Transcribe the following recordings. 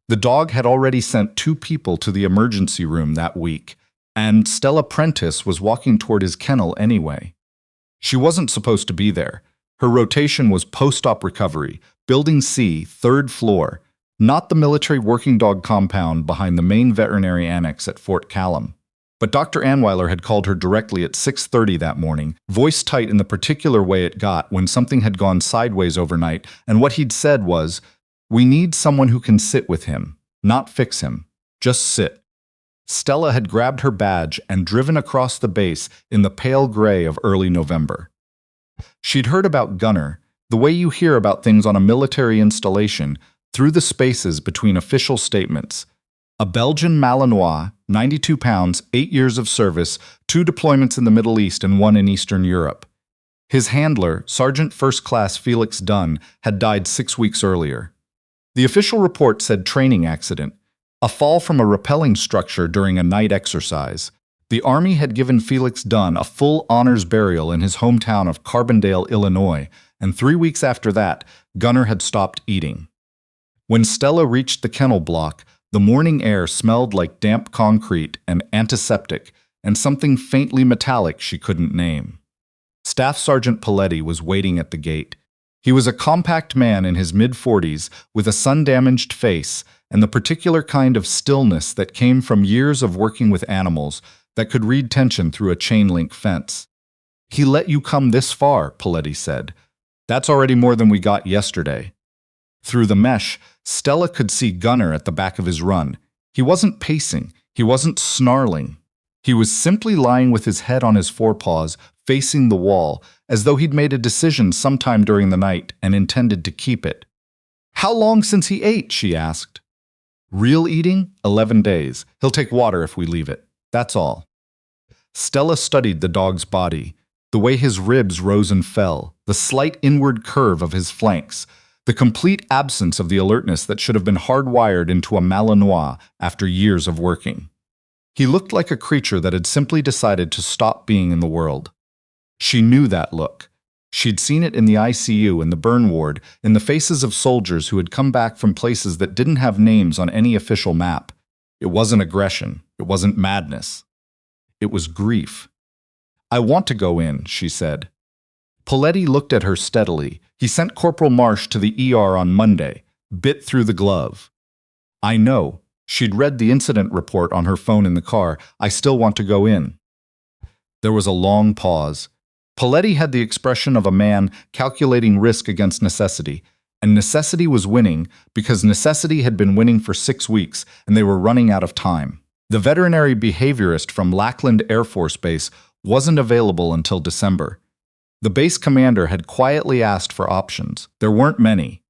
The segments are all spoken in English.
The dog had already sent 2 people to the emergency room that week, and Stella Prentiss was walking toward his kennel anyway. She wasn't supposed to be there. Her rotation was post-op recovery, Building C, 3rd floor, not the military working dog compound behind the main veterinary annex at Fort Callum. But Dr. Anweiler had called her directly at 6:30 that morning, voice tight in the particular way it got when something had gone sideways overnight, and what he'd said was, "We need someone who can sit with him, not fix him. Just sit." Stella had grabbed her badge and driven across the base in the pale gray of early November. She'd heard about Gunner, the way you hear about things on a military installation, through the spaces between official statements. A Belgian Malinois, 92 pounds, 8 years of service, 2 deployments in the Middle East and 1 in Eastern Europe. His handler, Sergeant First Class Felix Dunn, had died 6 weeks earlier. The official report said training accident, a fall from a rappelling structure during a night exercise. The Army had given Felix Dunn a full honors burial in his hometown of Carbondale, Illinois, and 3 weeks after that, Gunner had stopped eating. When Stella reached the kennel block, the morning air smelled like damp concrete and antiseptic, and something faintly metallic she couldn't name. Staff Sergeant Paletti was waiting at the gate. He was a compact man in his mid-40s with a sun-damaged face and the particular kind of stillness that came from years of working with animals that could read tension through a chain-link fence. "He let you come this far," Paletti said. "That's already more than we got yesterday." Through the mesh, Stella could see Gunner at the back of his run. He wasn't pacing. He wasn't snarling. He was simply lying with his head on his forepaws, facing the wall, as though he'd made a decision sometime during the night and intended to keep it. "How long since he ate?" she asked. "Real eating? 11 days. He'll take water if we leave it. That's all." Stella studied the dog's body, the way his ribs rose and fell, the slight inward curve of his flanks, the complete absence of the alertness that should have been hardwired into a Malinois after years of working. He looked like a creature that had simply decided to stop being in the world. She knew that look. She'd seen it in the ICU, in the burn ward, in the faces of soldiers who had come back from places that didn't have names on any official map. It wasn't aggression. It wasn't madness. It was grief. "I want to go in," she said. Paletti looked at her steadily. He sent Corporal Marsh to the ER on Monday, bit through the glove. "I know." She'd read the incident report on her phone in the car. "I still want to go in." There was a long pause. Paletti had the expression of a man calculating risk against necessity, and necessity was winning because necessity had been winning for 6 weeks and they were running out of time. The veterinary behaviorist from Lackland Air Force Base wasn't available until December. The base commander had quietly asked for options. There weren't many.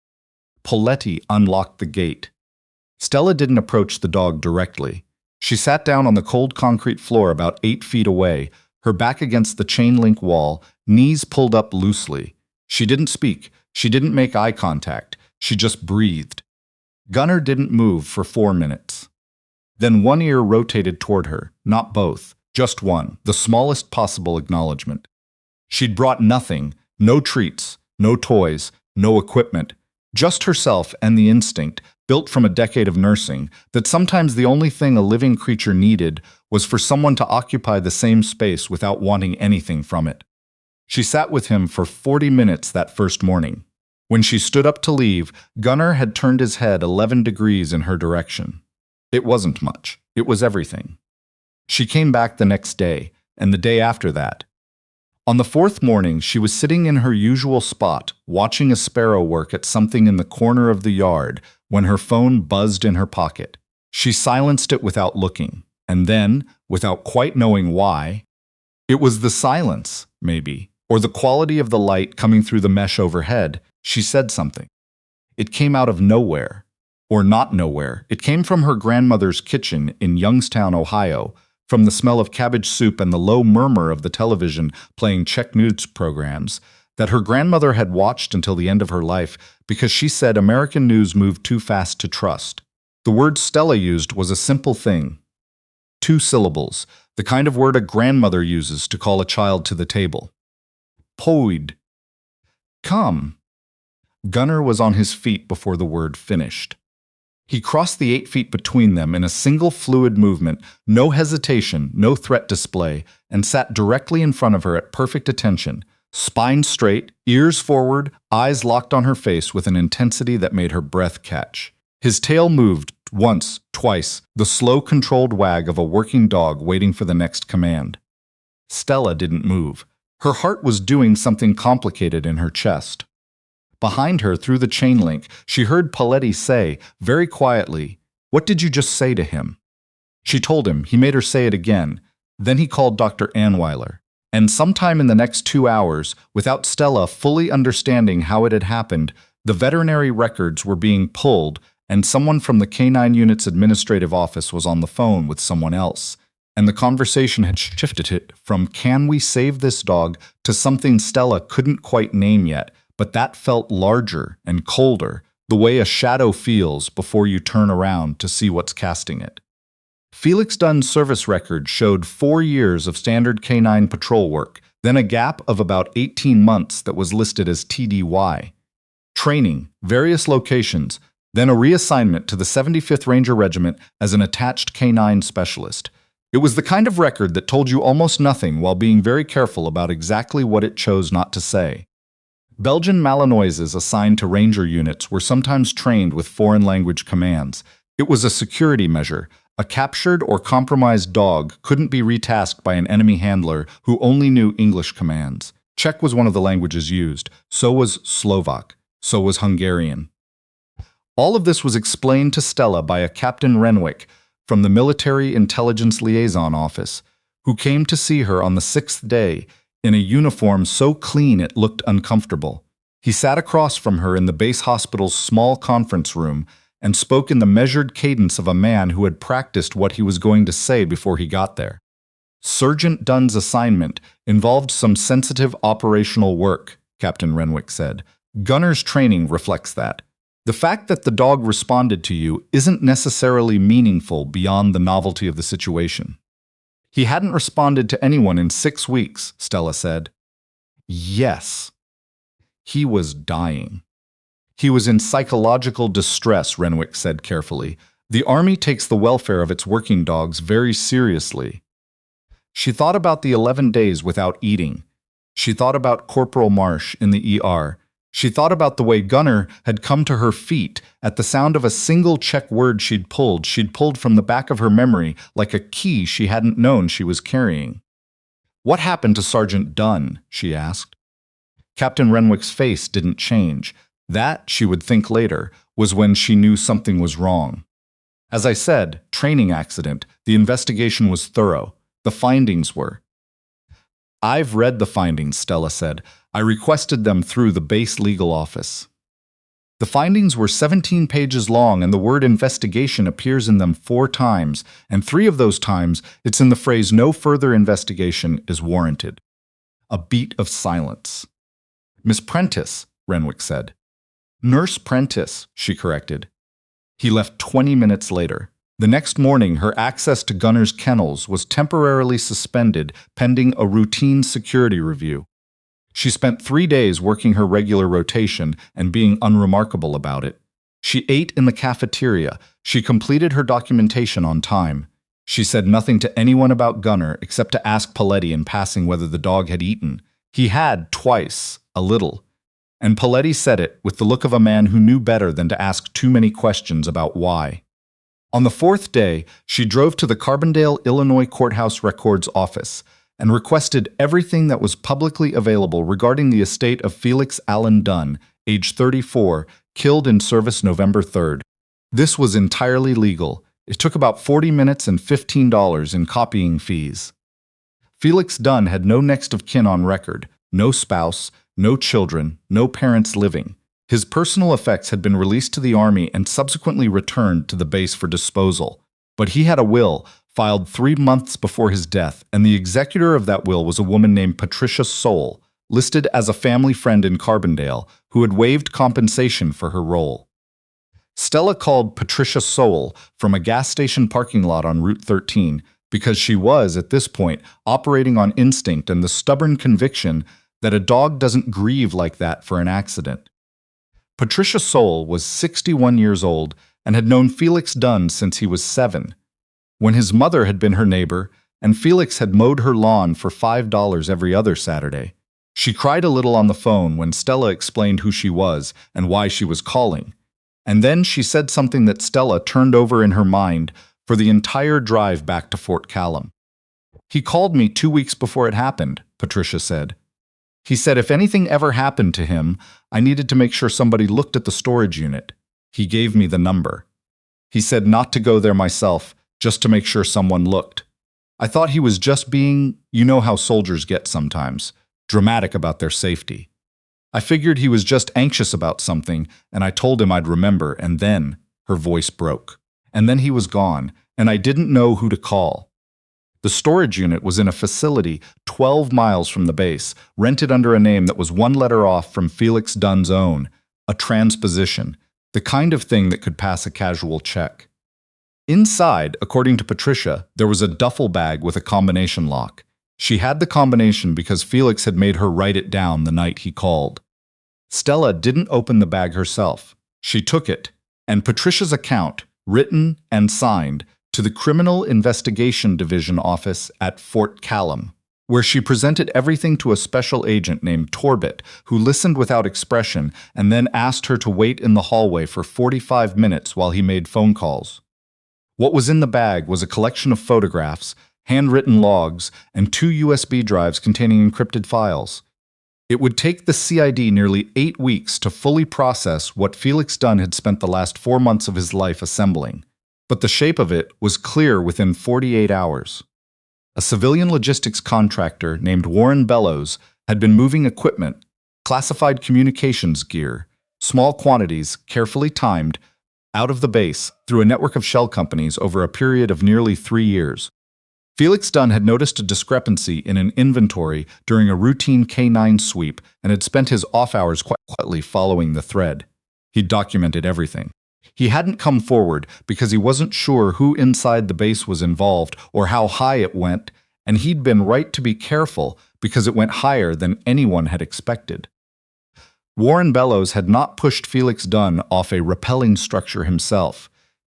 Paletti unlocked the gate. Stella didn't approach the dog directly. She sat down on the cold concrete floor about 8 feet away, her back against the chain-link wall, knees pulled up loosely. She didn't speak. She didn't make eye contact. She just breathed. Gunner didn't move for 4 minutes. Then one ear rotated toward her, not both, just one, the smallest possible acknowledgement. She'd brought nothing, no treats, no toys, no equipment, just herself and the instinct, built from a decade of nursing, that sometimes the only thing a living creature needed was for someone to occupy the same space without wanting anything from it. She sat with him for 40 minutes that first morning. When she stood up to leave, Gunner had turned his head 11 degrees in her direction. It wasn't much. It was everything. She came back the next day, and the day after that. On the 4th morning, she was sitting in her usual spot, watching a sparrow work at something in the corner of the yard, when her phone buzzed in her pocket. She silenced it without looking, and then, without quite knowing why, it was the silence, maybe, or the quality of the light coming through the mesh overhead, she said something. It came out of nowhere, or not nowhere. It came from her grandmother's kitchen in Youngstown, Ohio, from the smell of cabbage soup and the low murmur of the television playing Czech news programs that her grandmother had watched until the end of her life because she said American news moved too fast to trust. The word Stella used was a simple thing. 2 syllables, the kind of word a grandmother uses to call a child to the table. Poid. Come. Gunner was on his feet before the word finished. He crossed the 8 feet between them in a single fluid movement, no hesitation, no threat display, and sat directly in front of her at perfect attention, spine straight, ears forward, eyes locked on her face with an intensity that made her breath catch. His tail moved once, twice, the slow, controlled wag of a working dog waiting for the next command. Stella didn't move. Her heart was doing something complicated in her chest. Behind her, through the chain link, she heard Paletti say, very quietly, "What did you just say to him?" She told him. He made her say it again. Then he called Dr. Anweiler. And sometime in the next 2 hours, without Stella fully understanding how it had happened, the veterinary records were being pulled, and someone from the Canine Unit's administrative office was on the phone with someone else. And the conversation had shifted it from "can we save this dog" to something Stella couldn't quite name yet, but that felt larger and colder, the way a shadow feels before you turn around to see what's casting it. Felix Dunn's service record showed 4 years of standard canine patrol work, then a gap of about 18 months that was listed as TDY. Training, various locations, then a reassignment to the 75th Ranger Regiment as an attached canine specialist. It was the kind of record that told you almost nothing while being very careful about exactly what it chose not to say. Belgian Malinoises assigned to Ranger units were sometimes trained with foreign language commands. It was a security measure. A captured or compromised dog couldn't be retasked by an enemy handler who only knew English commands. Czech was one of the languages used. So was Slovak. So was Hungarian. All of this was explained to Stella by a Captain Renwick from the Military Intelligence Liaison Office, who came to see her on the 6th day in a uniform so clean it looked uncomfortable. He sat across from her in the base hospital's small conference room and spoke in the measured cadence of a man who had practiced what he was going to say before he got there. Sergeant Dunn's assignment involved some sensitive operational work, Captain Renwick said. Gunner's training reflects that. The fact that the dog responded to you isn't necessarily meaningful beyond the novelty of the situation. He hadn't responded to anyone in 6 weeks, Stella said. Yes. He was dying. He was in psychological distress, Renwick said carefully. The Army takes the welfare of its working dogs very seriously. She thought about the 11 days without eating. She thought about Corporal Marsh in the ER. She thought about the way Gunner had come to her feet at the sound of a single Czech word she'd pulled from the back of her memory like a key she hadn't known she was carrying. "What happened to Sergeant Dunn?" she asked. Captain Renwick's face didn't change. That, she would think later, was when she knew something was wrong. As I said, training accident. The investigation was thorough. The findings were. "I've read the findings," Stella said. "I requested them through the base legal office." The findings were 17 pages long, and the word investigation appears in them 4 times, and 3 of those times it's in the phrase "no further investigation is warranted." A beat of silence. "Miss Prentiss," Renwick said. "Nurse Prentiss," she corrected. He left 20 minutes later. The next morning, her access to Gunner's kennels was temporarily suspended pending a routine security review. She spent 3 days working her regular rotation and being unremarkable about it. She ate in the cafeteria. She completed her documentation on time. She said nothing to anyone about Gunner except to ask Paletti in passing whether the dog had eaten. He had twice, a little. And Paletti said it with the look of a man who knew better than to ask too many questions about why. On the 4th day, she drove to the Carbondale, Illinois Courthouse Records office and requested everything that was publicly available regarding the estate of Felix Allen Dunn, age 34, killed in service November 3rd. This was entirely legal. It took about 40 minutes and $15 in copying fees. Felix Dunn had no next of kin on record, no spouse, no children, no parents living. His personal effects had been released to the Army and subsequently returned to the base for disposal. But he had a will, filed 3 months before his death, and the executor of that will was a woman named Patricia Soule, listed as a family friend in Carbondale, who had waived compensation for her role. Stella called Patricia Soule from a gas station parking lot on Route 13 because she was, at this point, operating on instinct and the stubborn conviction that a dog doesn't grieve like that for an accident. Patricia Soule was 61 years old and had known Felix Dunn since he was 7, when his mother had been her neighbor and Felix had mowed her lawn for $5 every other Saturday. She cried a little on the phone when Stella explained who she was and why she was calling, and then she said something that Stella turned over in her mind for the entire drive back to Fort Callum. "He called me 2 weeks before it happened," Patricia said. "He said if anything ever happened to him, I needed to make sure somebody looked at the storage unit. He gave me the number. He said not to go there myself, just to make sure someone looked. I thought he was just being, you know how soldiers get sometimes, dramatic about their safety. I figured he was just anxious about something, and I told him I'd remember, and then," her voice broke, "and then he was gone, and I didn't know who to call." The storage unit was in a facility 12 miles from the base, rented under a name that was one letter off from Felix Dunn's own, a transposition, the kind of thing that could pass a casual check. Inside, according to Patricia, there was a duffel bag with a combination lock. She had the combination because Felix had made her write it down the night he called. Stella didn't open the bag herself. She took it, and Patricia's account, written and signed, to the Criminal Investigation Division office at Fort Callum, where she presented everything to a special agent named Torbett, who listened without expression and then asked her to wait in the hallway for 45 minutes while he made phone calls. What was in the bag was a collection of photographs, handwritten logs, and 2 USB drives containing encrypted files. It would take the CID nearly 8 weeks to fully process what Felix Dunn had spent the last 4 months of his life assembling, but the shape of it was clear within 48 hours. A civilian logistics contractor named Warren Bellows had been moving equipment, classified communications gear, small quantities, carefully timed, out of the base through a network of shell companies over a period of nearly 3 years. Felix Dunn had noticed a discrepancy in an inventory during a routine K9 sweep and had spent his off hours quietly following the thread. He'd documented everything. He hadn't come forward because he wasn't sure who inside the base was involved or how high it went, and he'd been right to be careful because it went higher than anyone had expected. Warren Bellows had not pushed Felix Dunn off a rappelling structure himself.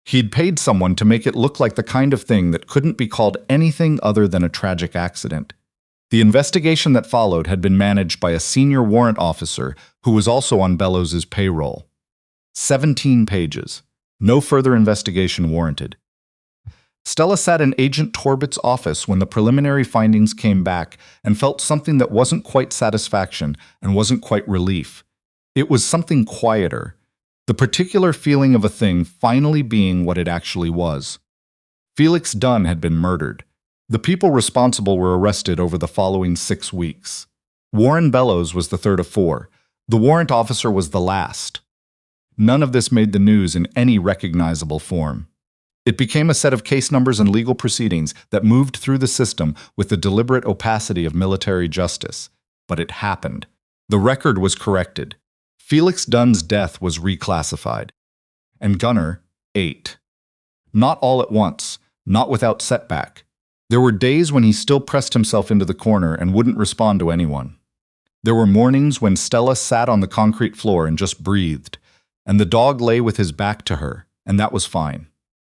He'd paid someone to make it look like the kind of thing that couldn't be called anything other than a tragic accident. The investigation that followed had been managed by a senior warrant officer who was also on Bellows's payroll. 17 pages. No further investigation warranted. Stella sat in Agent Torbett's office when the preliminary findings came back and felt something that wasn't quite satisfaction and wasn't quite relief. It was something quieter, the particular feeling of a thing finally being what it actually was. Felix Dunn had been murdered. The people responsible were arrested over the following 6 weeks. Warren Bellows was the third of 4. The warrant officer was the last. None of this made the news in any recognizable form. It became a set of case numbers and legal proceedings that moved through the system with the deliberate opacity of military justice. But it happened. The record was corrected. Felix Dunn's death was reclassified. And Gunnar, 8. Not all at once, not without setback. There were days when he still pressed himself into the corner and wouldn't respond to anyone. There were mornings when Stella sat on the concrete floor and just breathed, and the dog lay with his back to her, and that was fine.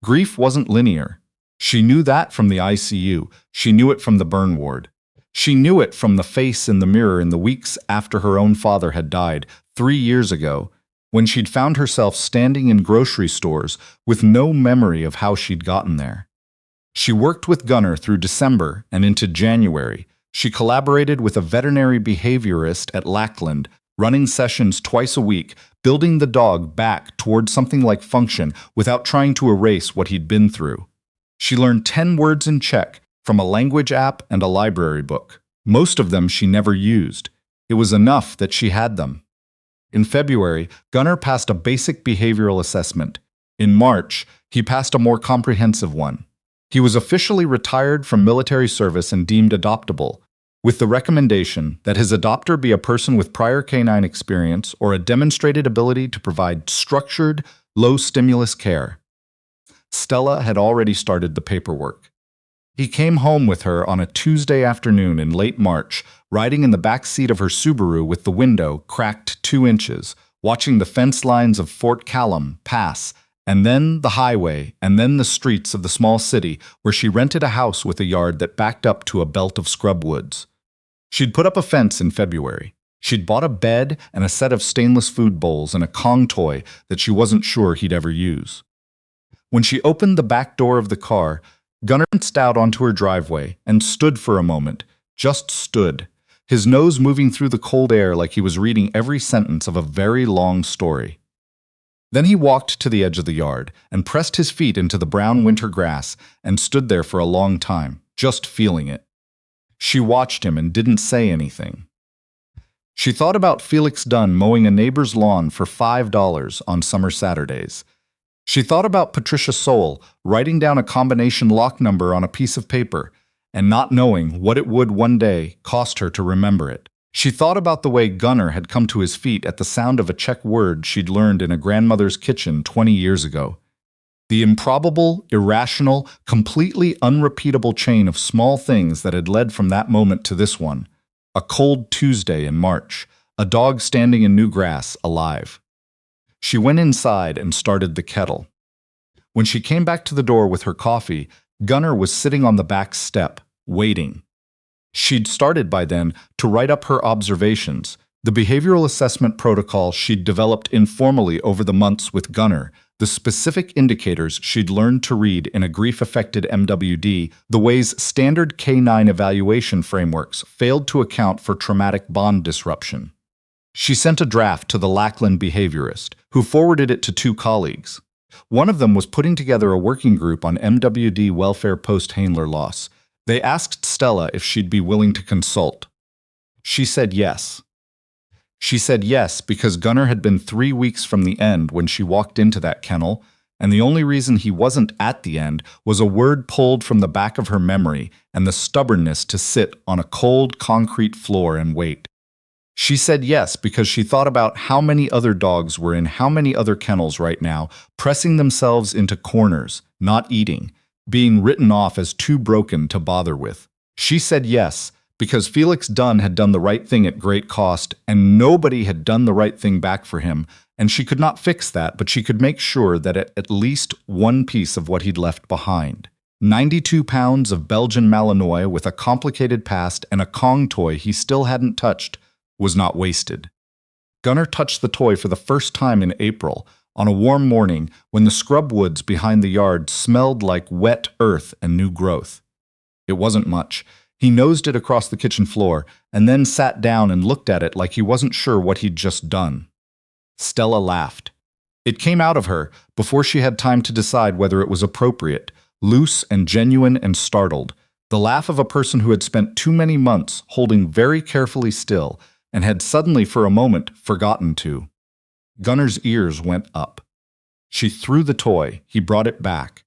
Grief wasn't linear. She knew that from the ICU. She knew it from the burn ward. She knew it from the face in the mirror in the weeks after her own father had died 3 years ago, when she'd found herself standing in grocery stores with no memory of how she'd gotten there. She worked with Gunnar through December and into January. She collaborated with a veterinary behaviorist at Lackland, running sessions twice a week, building the dog back toward something like function without trying to erase what he'd been through. She learned 10 words in Czech from a language app and a library book. Most of them she never used. It was enough that she had them. In February, Gunnar passed a basic behavioral assessment. In March, he passed a more comprehensive one. He was officially retired from military service and deemed adoptable, with the recommendation that his adopter be a person with prior canine experience or a demonstrated ability to provide structured, low-stimulus care. Stella had already started the paperwork. He came home with her on a Tuesday afternoon in late March, riding in the back seat of her Subaru with the window cracked 2 inches, watching the fence lines of Fort Callum pass And then the highway, and then the streets of the small city where she rented a house with a yard that backed up to a belt of scrub woods. She'd put up a fence in February. She'd bought a bed and a set of stainless food bowls and a Kong toy that she wasn't sure he'd ever use. When she opened the back door of the car, Gunnar glanced out onto her driveway and stood for a moment, just stood, his nose moving through the cold air like he was reading every sentence of a very long story. Then he walked to the edge of the yard and pressed his feet into the brown winter grass and stood there for a long time, just feeling it. She watched him and didn't say anything. She thought about Felix Dunn mowing a neighbor's lawn for $5 on summer Saturdays. She thought about Patricia Soule writing down a combination lock number on a piece of paper and not knowing what it would one day cost her to remember it. She thought about the way Gunnar had come to his feet at the sound of a Czech word she'd learned in a grandmother's kitchen 20 years ago. The improbable, irrational, completely unrepeatable chain of small things that had led from that moment to this one. A cold Tuesday in March, a dog standing in new grass, alive. She went inside and started the kettle. When she came back to the door with her coffee, Gunnar was sitting on the back step, waiting. She'd started by then to write up her observations, the behavioral assessment protocol she'd developed informally over the months with Gunnar, the specific indicators she'd learned to read in a grief-affected MWD, the ways standard K9 evaluation frameworks failed to account for traumatic bond disruption. She sent a draft to the Lackland behaviorist, who forwarded it to 2 colleagues. One of them was putting together a working group on MWD welfare post-Handler loss. They asked Stella if she'd be willing to consult. She said yes. She said yes because Gunnar had been 3 weeks from the end when she walked into that kennel, and the only reason he wasn't at the end was a word pulled from the back of her memory and the stubbornness to sit on a cold concrete floor and wait. She said yes because she thought about how many other dogs were in how many other kennels right now, pressing themselves into corners, not eating, being written off as too broken to bother with. She said yes because Felix Dunn had done the right thing at great cost, and nobody had done the right thing back for him, and she could not fix that, but she could make sure that at least one piece of what he'd left behind. 92 pounds of Belgian Malinois with a complicated past and a Kong toy he still hadn't touched was not wasted. Gunnar touched the toy for the first time in April, on a warm morning when the scrub woods behind the yard smelled like wet earth and new growth. It wasn't much. He nosed it across the kitchen floor and then sat down and looked at it like he wasn't sure what he'd just done. Stella laughed. It came out of her before she had time to decide whether it was appropriate, loose and genuine and startled, the laugh of a person who had spent too many months holding very carefully still and had suddenly for a moment forgotten to. Gunnar's ears went up. She threw the toy. He brought it back.